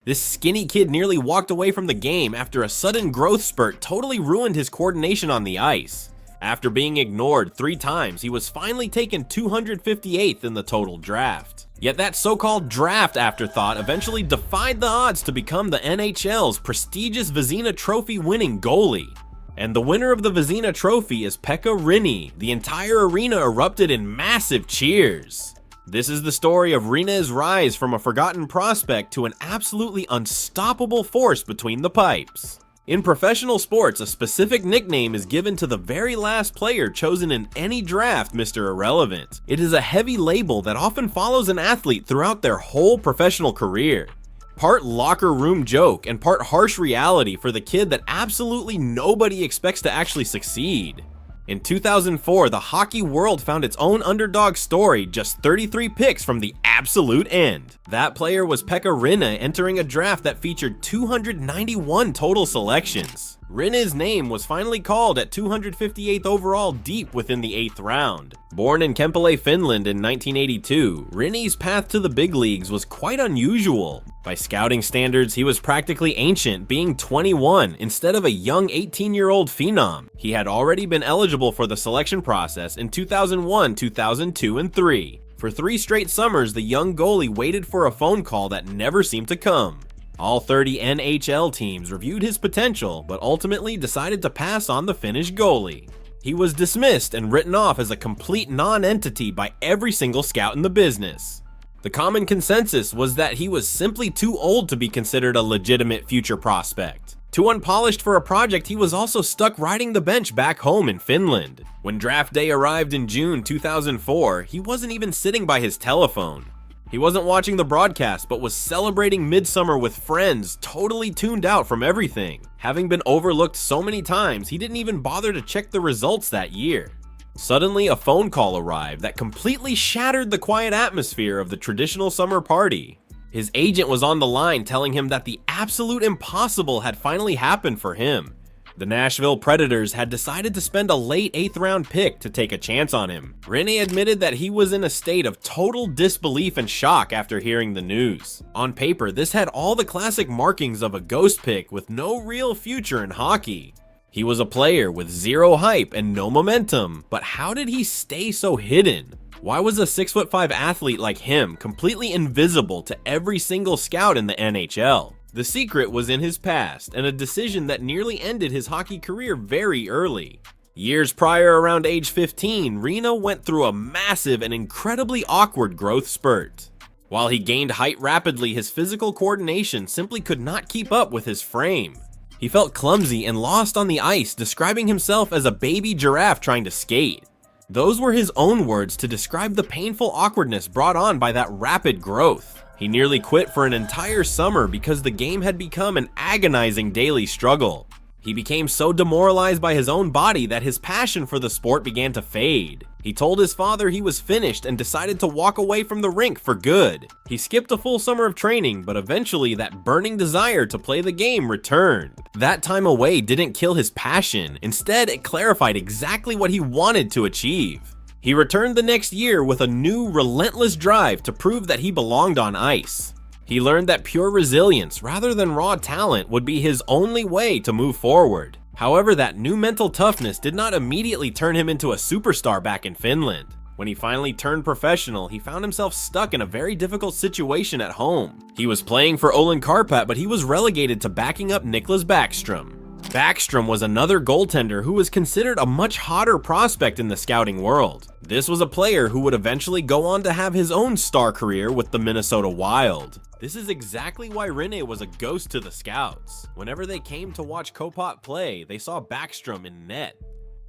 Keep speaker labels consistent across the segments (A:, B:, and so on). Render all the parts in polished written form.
A: This skinny kid nearly walked away from the game after a sudden growth spurt totally ruined his coordination on the ice. After being ignored 3 times, he was finally taken 258th in the total draft. Yet that so-called draft afterthought eventually defied the odds to become the NHL's prestigious Vezina Trophy winning goalie. And the winner of the Vezina Trophy is Pekka Rinne. The entire arena erupted in massive cheers. This is the story of Rinne's rise from a forgotten prospect to an absolutely unstoppable force between the pipes. In professional sports, a specific nickname is given to the very last player chosen in any draft, Mr. Irrelevant. It is a heavy label that often follows an athlete throughout their whole professional career. Part locker room joke and part harsh reality for the kid that absolutely nobody expects to actually succeed. In 2004, the hockey world found its own underdog story just 33 picks from the absolute end. That player was Pekka Rinne, entering a draft that featured 291 total selections. Rinne's name was finally called at 258th overall deep within the 8th round. Born in Kempele, Finland in 1982, Rinne's path to the big leagues was quite unusual. By scouting standards, he was practically ancient, being 21 instead of a young 18-year-old phenom. He had already been eligible for the selection process in 2001, 2002, and 2003. For 3 straight summers, the young goalie waited for a phone call that never seemed to come. All 30 NHL teams reviewed his potential, but ultimately decided to pass on the Finnish goalie. He was dismissed and written off as a complete non-entity by every single scout in the business. The common consensus was that he was simply too old to be considered a legitimate future prospect. Too unpolished for a project, he was also stuck riding the bench back home in Finland. When draft day arrived in June 2004, he wasn't even sitting by his telephone. He wasn't watching the broadcast, but was celebrating midsummer with friends, totally tuned out from everything. Having been overlooked so many times, he didn't even bother to check the results that year. Suddenly, a phone call arrived that completely shattered the quiet atmosphere of the traditional summer party. His agent was on the line telling him that the absolute impossible had finally happened for him. The Nashville Predators had decided to spend a late 8th round pick to take a chance on him. Rinne admitted that he was in a state of total disbelief and shock after hearing the news. On paper, this had all the classic markings of a ghost pick with no real future in hockey. He was a player with zero hype and no momentum, but how did he stay so hidden? Why was a 6'5" athlete like him completely invisible to every single scout in the NHL? The secret was in his past, and a decision that nearly ended his hockey career very early. Years prior, around age 15, Rinne went through a massive and incredibly awkward growth spurt. While he gained height rapidly, his physical coordination simply could not keep up with his frame. He felt clumsy and lost on the ice, describing himself as a baby giraffe trying to skate. Those were his own words to describe the painful awkwardness brought on by that rapid growth. He nearly quit for an entire summer because the game had become an agonizing daily struggle. He became so demoralized by his own body that his passion for the sport began to fade. He told his father he was finished and decided to walk away from the rink for good. He skipped a full summer of training, but eventually that burning desire to play the game returned. That time away didn't kill his passion. Instead, it clarified exactly what he wanted to achieve. He returned the next year with a new, relentless drive to prove that he belonged on ice. He learned that pure resilience, rather than raw talent, would be his only way to move forward. However, that new mental toughness did not immediately turn him into a superstar back in Finland. When he finally turned professional, he found himself stuck in a very difficult situation at home. He was playing for Olin Karpat, but he was relegated to backing up Niklas Backstrom. Backstrom was another goaltender who was considered a much hotter prospect in the scouting world. This was a player who would eventually go on to have his own star career with the Minnesota Wild. This is exactly why Rinne was a ghost to the scouts. Whenever they came to watch Karpat play, they saw Backstrom in net.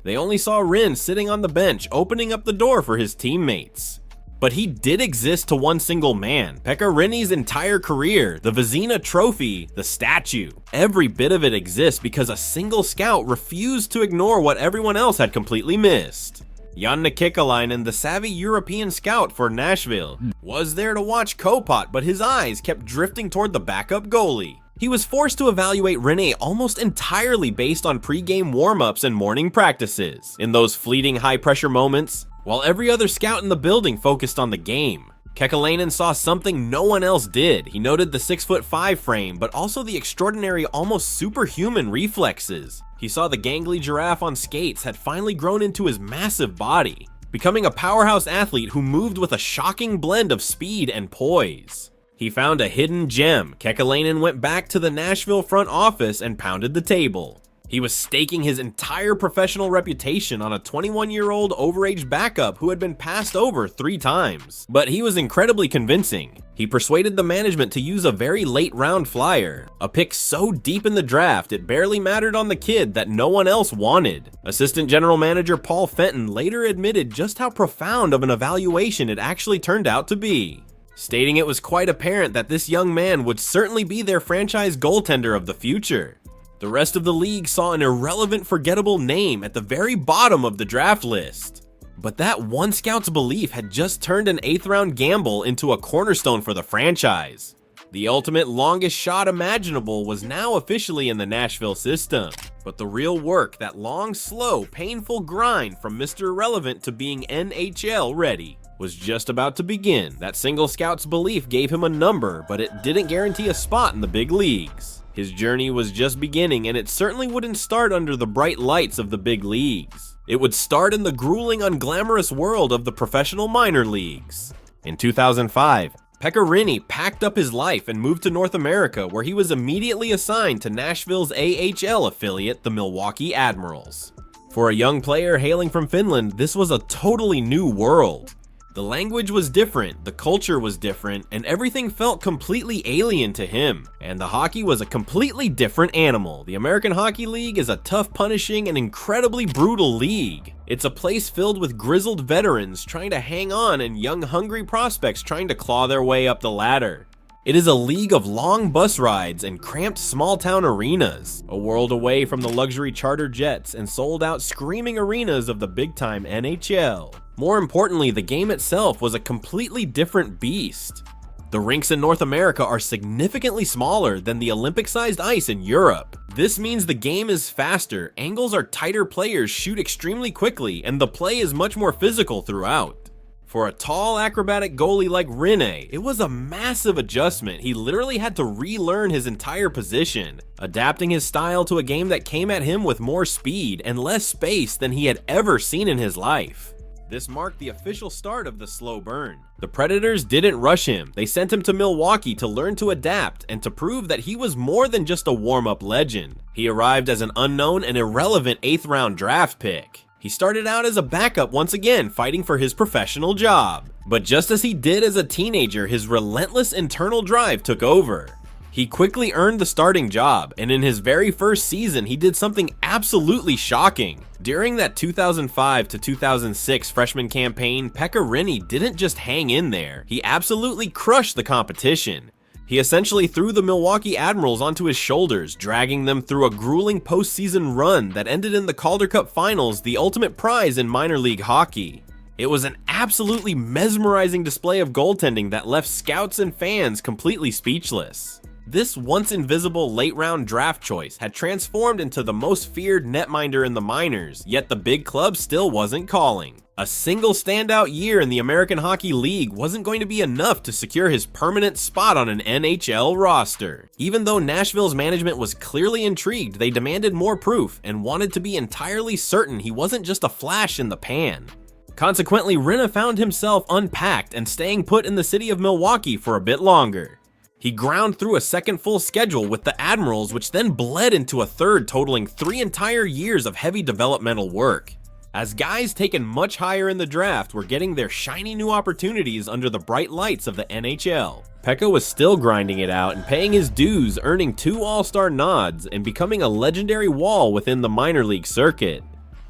A: They only saw Rinne sitting on the bench, opening up the door for his teammates. But he did exist to one single man. Pekka Rinne's entire career, the Vezina Trophy, the statue. Every bit of it exists because a single scout refused to ignore what everyone else had completely missed. Janne Kekalainen, the savvy European scout for Nashville, was there to watch Karpat, but his eyes kept drifting toward the backup goalie. He was forced to evaluate Rinne almost entirely based on pre-game warm-ups and morning practices. In those fleeting high-pressure moments, while every other scout in the building focused on the game, Kekalainen saw something no one else did. He noted the 6'5" frame, but also the extraordinary, almost superhuman reflexes. He saw the gangly giraffe on skates had finally grown into his massive body, becoming a powerhouse athlete who moved with a shocking blend of speed and poise. He found a hidden gem. Kekalainen went back to the Nashville front office and pounded the table. He was staking his entire professional reputation on a 21-year-old overage backup who had been passed over 3 times. But he was incredibly convincing. He persuaded the management to use a very late round flyer, a pick so deep in the draft it barely mattered on the kid that no one else wanted. Assistant general manager Paul Fenton later admitted just how profound of an evaluation it actually turned out to be, stating it was quite apparent that this young man would certainly be their franchise goaltender of the future. The rest of the league saw an irrelevant, forgettable name at the very bottom of the draft list. But that one scout's belief had just turned an 8th round gamble into a cornerstone for the franchise. The ultimate longest shot imaginable was now officially in the Nashville system. But the real work, that long, slow, painful grind from Mr. Irrelevant to being NHL ready, was just about to begin. That single scout's belief gave him a number, but it didn't guarantee a spot in the big leagues. His journey was just beginning, and it certainly wouldn't start under the bright lights of the big leagues. It would start in the grueling, unglamorous world of the professional minor leagues. In 2005, Pekka Rinne packed up his life and moved to North America, where he was immediately assigned to Nashville's AHL affiliate, the Milwaukee Admirals. For a young player hailing from Finland, this was a totally new world. The language was different, the culture was different, and everything felt completely alien to him. And the hockey was a completely different animal. The American Hockey League is a tough, punishing, and incredibly brutal league. It's a place filled with grizzled veterans trying to hang on and young, hungry prospects trying to claw their way up the ladder. It is a league of long bus rides and cramped small-town arenas, a world away from the luxury charter jets and sold-out screaming arenas of the big-time NHL. More importantly, the game itself was a completely different beast. The rinks in North America are significantly smaller than the Olympic-sized ice in Europe. This means the game is faster, angles are tighter, players shoot extremely quickly, and the play is much more physical throughout. For a tall, acrobatic goalie like Rinne, it was a massive adjustment. He literally had to relearn his entire position, adapting his style to a game that came at him with more speed and less space than he had ever seen in his life. This marked the official start of the slow burn. The Predators didn't rush him. They sent him to Milwaukee to learn to adapt and to prove that he was more than just a warm-up legend. He arrived as an unknown and irrelevant 8th round draft pick. He started out as a backup once again, fighting for his professional job. But just as he did as a teenager, his relentless internal drive took over. He quickly earned the starting job, and in his very first season, he did something absolutely shocking. During that 2005 to 2006 freshman campaign, Pekka Rinne didn't just hang in there, he absolutely crushed the competition. He essentially threw the Milwaukee Admirals onto his shoulders, dragging them through a grueling postseason run that ended in the Calder Cup Finals, the ultimate prize in minor league hockey. It was an absolutely mesmerizing display of goaltending that left scouts and fans completely speechless. This once invisible late round draft choice had transformed into the most feared netminder in the minors, yet the big club still wasn't calling. A single standout year in the American Hockey League wasn't going to be enough to secure his permanent spot on an NHL roster. Even though Nashville's management was clearly intrigued, they demanded more proof and wanted to be entirely certain he wasn't just a flash in the pan. Consequently, Rinne found himself unpacked and staying put in the city of Milwaukee for a bit longer. He ground through a second full schedule with the Admirals, which then bled into a third, totaling 3 entire years of heavy developmental work. As guys taken much higher in the draft were getting their shiny new opportunities under the bright lights of the NHL, Pekka was still grinding it out and paying his dues, earning 2 All-Star nods and becoming a legendary wall within the minor league circuit.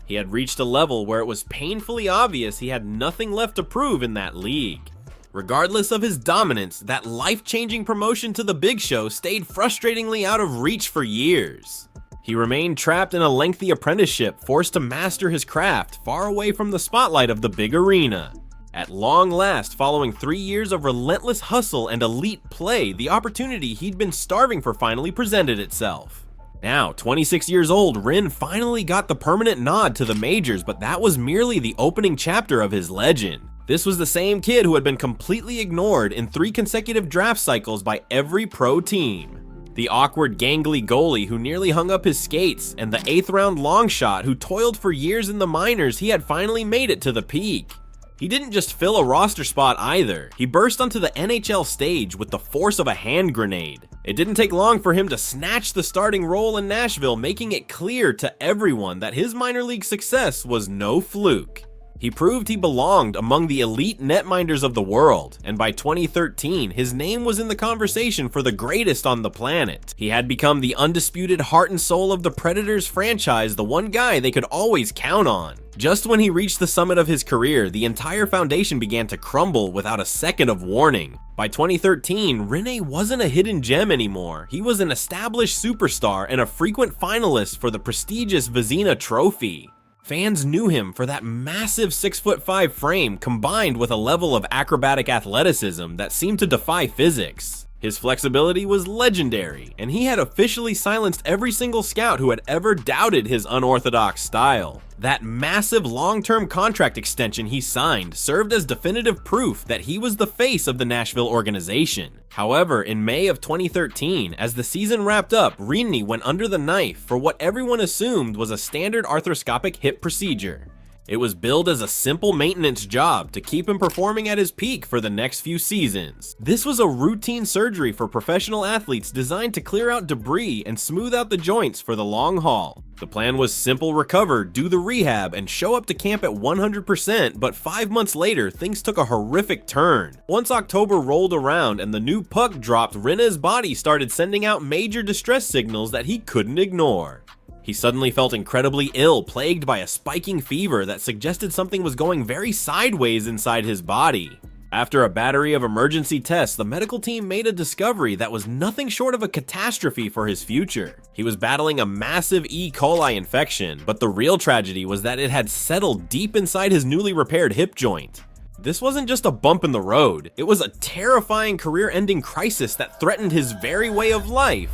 A: He had reached a level where it was painfully obvious he had nothing left to prove in that league. Regardless of his dominance, that life-changing promotion to the big show stayed frustratingly out of reach for years. He remained trapped in a lengthy apprenticeship, forced to master his craft, far away from the spotlight of the big arena. At long last, following 3 years of relentless hustle and elite play, the opportunity he'd been starving for finally presented itself. Now, 26 years old, Rinne finally got the permanent nod to the majors, but that was merely the opening chapter of his legend. This was the same kid who had been completely ignored in 3 consecutive draft cycles by every pro team. The awkward, gangly goalie who nearly hung up his skates, and the 8th round long shot who toiled for years in the minors, he had finally made it to the peak. He didn't just fill a roster spot either, he burst onto the NHL stage with the force of a hand grenade. It didn't take long for him to snatch the starting role in Nashville, making it clear to everyone that his minor league success was no fluke. He proved he belonged among the elite netminders of the world, and by 2013, his name was in the conversation for the greatest on the planet. He had become the undisputed heart and soul of the Predators franchise, the one guy they could always count on. Just when he reached the summit of his career, the entire foundation began to crumble without a second of warning. By 2013, Rinne wasn't a hidden gem anymore. He was an established superstar and a frequent finalist for the prestigious Vezina Trophy. Fans knew him for that massive 6'5" frame combined with a level of acrobatic athleticism that seemed to defy physics. His flexibility was legendary, and he had officially silenced every single scout who had ever doubted his unorthodox style. That massive long-term contract extension he signed served as definitive proof that he was the face of the Nashville organization. However, in May of 2013, as the season wrapped up, Rinne went under the knife for what everyone assumed was a standard arthroscopic hip procedure. It was billed as a simple maintenance job to keep him performing at his peak for the next few seasons. This was a routine surgery for professional athletes designed to clear out debris and smooth out the joints for the long haul. The plan was simple: recover, do the rehab, and show up to camp at 100%, but 5 months later, things took a horrific turn. Once October rolled around and the new puck dropped, Rinne's body started sending out major distress signals that he couldn't ignore. He suddenly felt incredibly ill, plagued by a spiking fever that suggested something was going very sideways inside his body. After a battery of emergency tests, the medical team made a discovery that was nothing short of a catastrophe for his future. He was battling a massive E. coli infection, but the real tragedy was that it had settled deep inside his newly repaired hip joint. This wasn't just a bump in the road, it was a terrifying career-ending crisis that threatened his very way of life.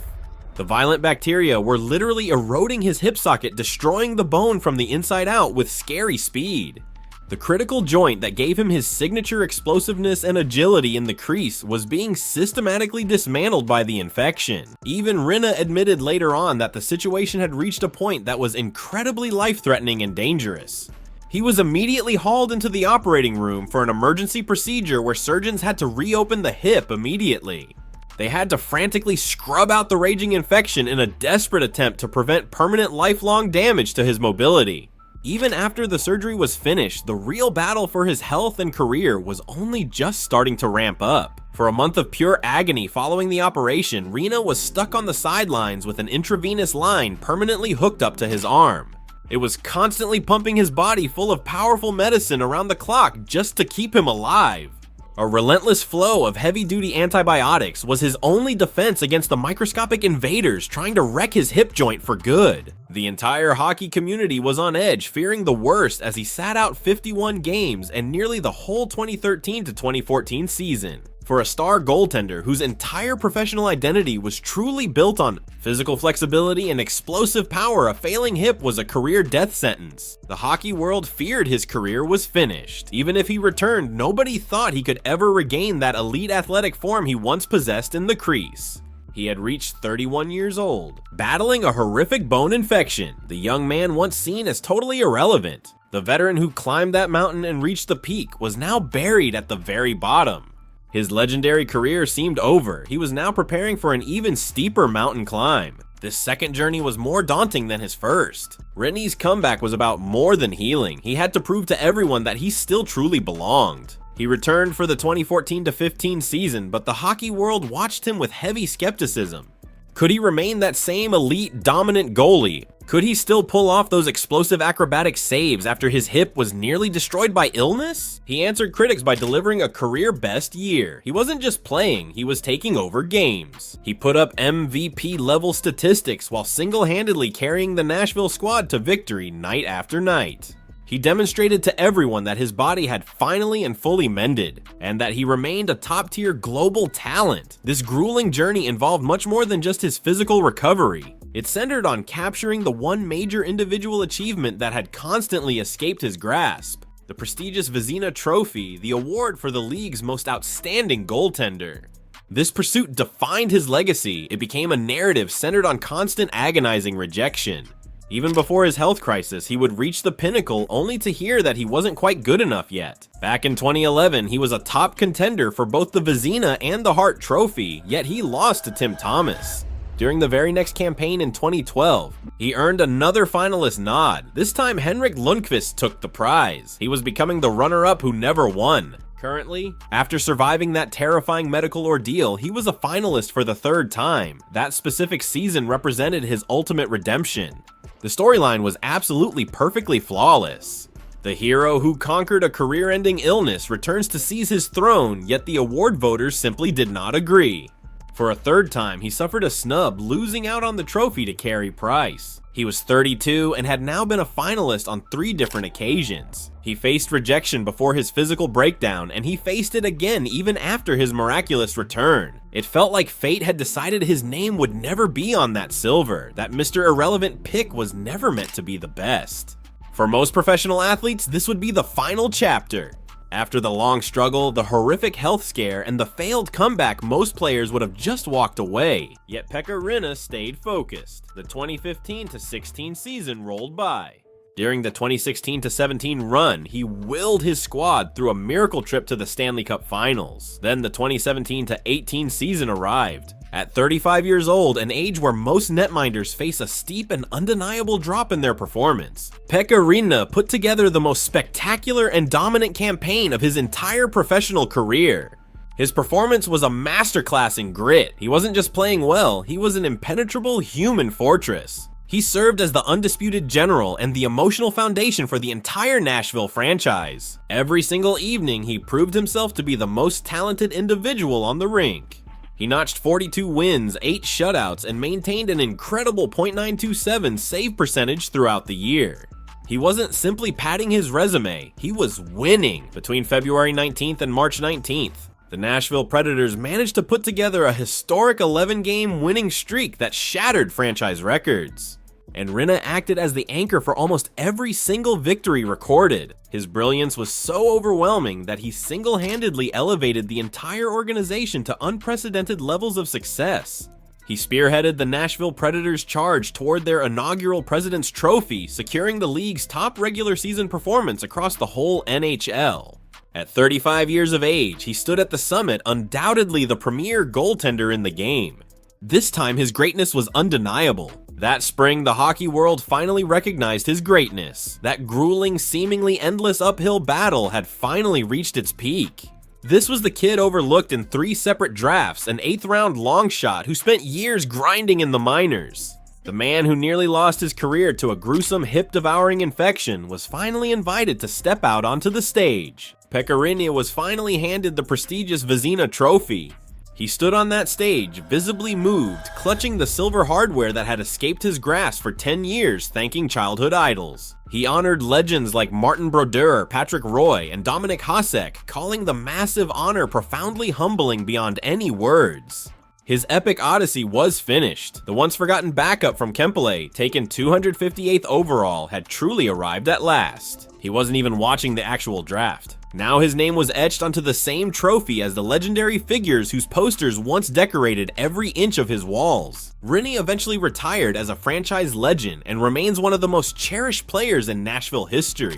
A: The violent bacteria were literally eroding his hip socket, destroying the bone from the inside out with scary speed. The critical joint that gave him his signature explosiveness and agility in the crease was being systematically dismantled by the infection. Even Rinne admitted later on that the situation had reached a point that was incredibly life-threatening and dangerous. He was immediately hauled into the operating room for an emergency procedure where surgeons had to reopen the hip immediately. They had to frantically scrub out the raging infection in a desperate attempt to prevent permanent lifelong damage to his mobility. Even after the surgery was finished, the real battle for his health and career was only just starting to ramp up. For a month of pure agony following the operation, Rinne was stuck on the sidelines with an intravenous line permanently hooked up to his arm. It was constantly pumping his body full of powerful medicine around the clock just to keep him alive. A relentless flow of heavy-duty antibiotics was his only defense against the microscopic invaders trying to wreck his hip joint for good. The entire hockey community was on edge, fearing the worst as he sat out 51 games and nearly the whole 2013 to 2014 season. For a star goaltender whose entire professional identity was truly built on physical flexibility and explosive power, a failing hip was a career death sentence. The hockey world feared his career was finished. Even if he returned, nobody thought he could ever regain that elite athletic form he once possessed in the crease. He had reached 31 years old, battling a horrific bone infection, the young man once seen as totally irrelevant. The veteran who climbed that mountain and reached the peak was now buried at the very bottom. His legendary career seemed over. He was now preparing for an even steeper mountain climb. This second journey was more daunting than his first. Rinne's comeback was about more than healing. He had to prove to everyone that he still truly belonged. He returned for the 2014-15 season, but the hockey world watched him with heavy skepticism. Could he remain that same elite, dominant goalie? Could he still pull off those explosive acrobatic saves after his hip was nearly destroyed by illness? He answered critics by delivering a career-best year. He wasn't just playing, he was taking over games. He put up MVP-level statistics while single-handedly carrying the Nashville squad to victory night after night. He demonstrated to everyone that his body had finally and fully mended, and that he remained a top-tier global talent. This grueling journey involved much more than just his physical recovery. It centered on capturing the one major individual achievement that had constantly escaped his grasp: the prestigious Vezina Trophy, the award for the league's most outstanding goaltender. This pursuit defined his legacy. It became a narrative centered on constant agonizing rejection. Even before his health crisis, he would reach the pinnacle only to hear that he wasn't quite good enough yet. Back in 2011, he was a top contender for both the Vezina and the Hart Trophy, yet he lost to Tim Thomas. During the very next campaign in 2012, he earned another finalist nod. This time, Henrik Lundqvist took the prize. He was becoming the runner-up who never won. Currently, after surviving that terrifying medical ordeal, he was a finalist for the third time. That specific season represented his ultimate redemption. The storyline was absolutely perfectly flawless. The hero who conquered a career-ending illness returns to seize his throne, yet the award voters simply did not agree. For a third time, he suffered a snub, losing out on the trophy to Carey Price. He was 32 and had now been a finalist on 3 different occasions. He faced rejection before his physical breakdown, and he faced it again even after his miraculous return. It felt like fate had decided his name would never be on that silver, that Mr. Irrelevant pick was never meant to be the best. For most professional athletes, this would be the final chapter. After the long struggle, the horrific health scare, and the failed comeback, most players would have just walked away. Yet Pekka Rinne stayed focused. The 2015-16 season rolled by. During the 2016-17 run, he willed his squad through a miracle trip to the Stanley Cup Finals. Then the 2017-18 season arrived. At 35 years old, an age where most netminders face a steep and undeniable drop in their performance, Pekka Rinne put together the most spectacular and dominant campaign of his entire professional career. His performance was a masterclass in grit. He wasn't just playing well, he was an impenetrable human fortress. He served as the undisputed general and the emotional foundation for the entire Nashville franchise. Every single evening, he proved himself to be the most talented individual on the rink. He notched 42 wins, 8 shutouts, and maintained an incredible .927 save percentage throughout the year. He wasn't simply padding his resume, he was winning. Between February 19th and March 19th, the Nashville Predators managed to put together a historic 11-game winning streak that shattered franchise records. And Rinne acted as the anchor for almost every single victory recorded. His brilliance was so overwhelming that he single-handedly elevated the entire organization to unprecedented levels of success. He spearheaded the Nashville Predators' charge toward their inaugural President's Trophy, securing the league's top regular season performance across the whole NHL. At 35 years of age, he stood at the summit, undoubtedly the premier goaltender in the game. This time, his greatness was undeniable. That spring, the hockey world finally recognized his greatness. That grueling, seemingly endless uphill battle had finally reached its peak. This was the kid overlooked in 3 separate drafts, an 8th-round long shot who spent years grinding in the minors. The man who nearly lost his career to a gruesome hip-devouring infection was finally invited to step out onto the stage. Pekka Rinne was finally handed the prestigious Vezina Trophy. He stood on that stage, visibly moved, clutching the silver hardware that had escaped his grasp for 10 years, thanking childhood idols. He honored legends like Martin Brodeur, Patrick Roy, and Dominik Hasek, calling the massive honor profoundly humbling beyond any words. His epic odyssey was finished. The once-forgotten backup from Kempele, taken 258th overall, had truly arrived at last. He wasn't even watching the actual draft. Now his name was etched onto the same trophy as the legendary figures whose posters once decorated every inch of his walls. Rinne eventually retired as a franchise legend and remains one of the most cherished players in Nashville history.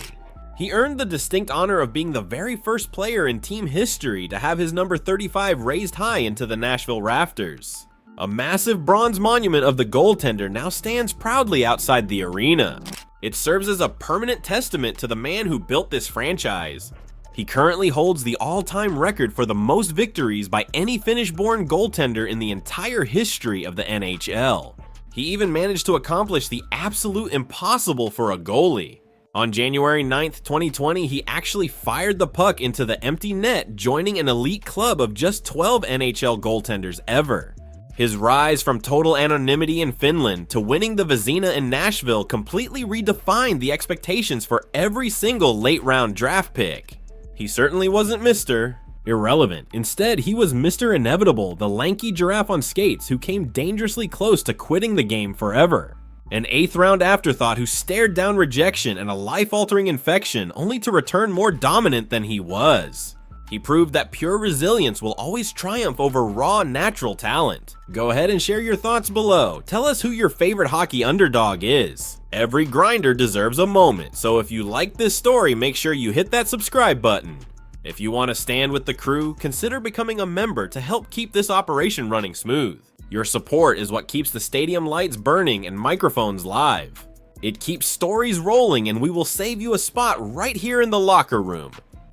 A: He earned the distinct honor of being the very first player in team history to have his number 35 raised high into the Nashville rafters. A massive bronze monument of the goaltender now stands proudly outside the arena. It serves as a permanent testament to the man who built this franchise. He currently holds the all-time record for the most victories by any Finnish-born goaltender in the entire history of the NHL. He even managed to accomplish the absolute impossible for a goalie. On January 9th, 2020, he actually fired the puck into the empty net, joining an elite club of just 12 NHL goaltenders ever. His rise from total anonymity in Finland to winning the Vezina in Nashville completely redefined the expectations for every single late-round draft pick. He certainly wasn't Mr. Irrelevant. Instead, he was Mr. Inevitable, the lanky giraffe on skates who came dangerously close to quitting the game forever. An 8th round afterthought who stared down rejection and a life-altering infection only to return more dominant than he was. He proved that pure resilience will always triumph over raw, natural talent. Go ahead and share your thoughts below. Tell us who your favorite hockey underdog is. Every grinder deserves a moment, so if you like this story, make sure you hit that subscribe button. If you want to stand with the crew, consider becoming a member to help keep this operation running smooth. Your support is what keeps the stadium lights burning and microphones live. It keeps stories rolling, and we will save you a spot right here in the locker room.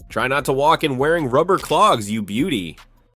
A: Try not to walk in wearing rubber clogs, you beauty.